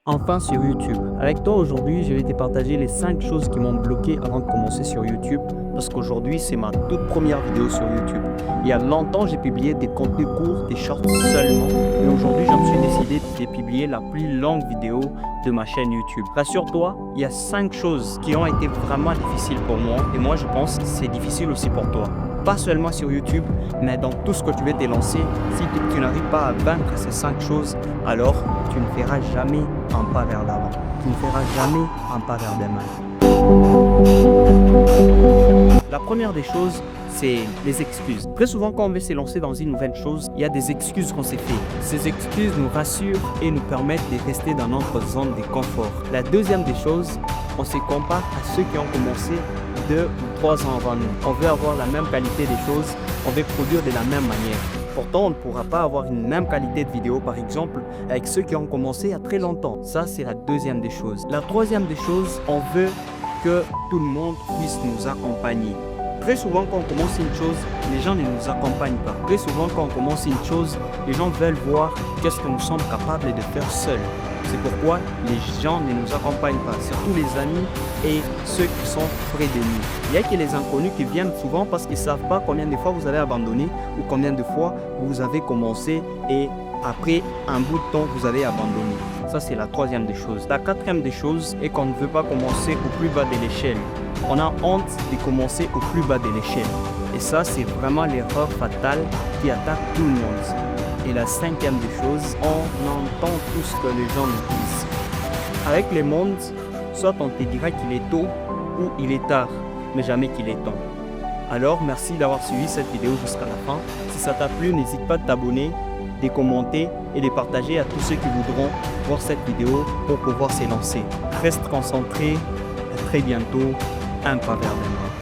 Enfin sur YouTube. Avec toi aujourd'hui, je vais te partager les 5 choses qui m'ont bloqué avant de commencer sur YouTube parce qu'aujourd'hui, c'est ma toute première vidéo sur YouTube. Il y a longtemps, j'ai publié des contenus courts, des shorts seulement, mais aujourd'hui, je me suis décidé de publier la plus longue vidéo de ma chaîne YouTube. Rassure-toi, il y a 5 choses qui ont été vraiment difficiles pour moi et moi, je pense que c'est difficile aussi pour toi. Pas seulement sur YouTube, mais dans tout ce que tu veux te lancer. Si tu n'arrives pas à vaincre ces 5 choses, alors tu ne feras jamais un pas vers l'avant. Tu ne feras jamais un pas vers demain. La première des choses, c'est les excuses. Très souvent, quand on veut se lancer dans une nouvelle chose, il y a des excuses qu'on s'est fait. Ces excuses nous rassurent et nous permettent de rester dans notre zone de confort. La deuxième des choses, on se compare à ceux qui ont commencé 2 ou 3 ans avant nous. On veut avoir la même qualité des choses, on veut produire de la même manière. Pourtant, on ne pourra pas avoir une même qualité de vidéo, par exemple, avec ceux qui ont commencé il y a très longtemps. Ça, c'est la deuxième des choses. La troisième des choses, on veut que tout le monde puisse nous accompagner. Très souvent, quand on commence une chose, les gens ne nous accompagnent pas. Très souvent, quand on commence une chose, les gens veulent voir qu'est-ce que nous sommes capables de faire seuls. C'est pourquoi les gens ne nous accompagnent pas, surtout les amis et ceux qui sont près de nous. Il y a que les inconnus qui viennent souvent parce qu'ils ne savent pas combien de fois vous avez abandonné ou combien de fois vous avez commencé et après un bout de temps vous avez abandonné. Ça, c'est la troisième des choses. La quatrième des choses est qu'on ne veut pas commencer au plus bas de l'échelle. On a honte de commencer au plus bas de l'échelle. Et ça, c'est vraiment l'erreur fatale qui attaque tout le monde. Et la cinquième des choses, on entend tout ce que les gens nous disent. Avec le monde, soit on te dira qu'il est tôt ou il est tard, mais jamais qu'il est temps. Alors, merci d'avoir suivi cette vidéo jusqu'à la fin. Si ça t'a plu, n'hésite pas à t'abonner, de commenter et de partager à tous ceux qui voudront voir cette vidéo pour pouvoir se lancer. Reste concentré, à très bientôt, un pas vers demain.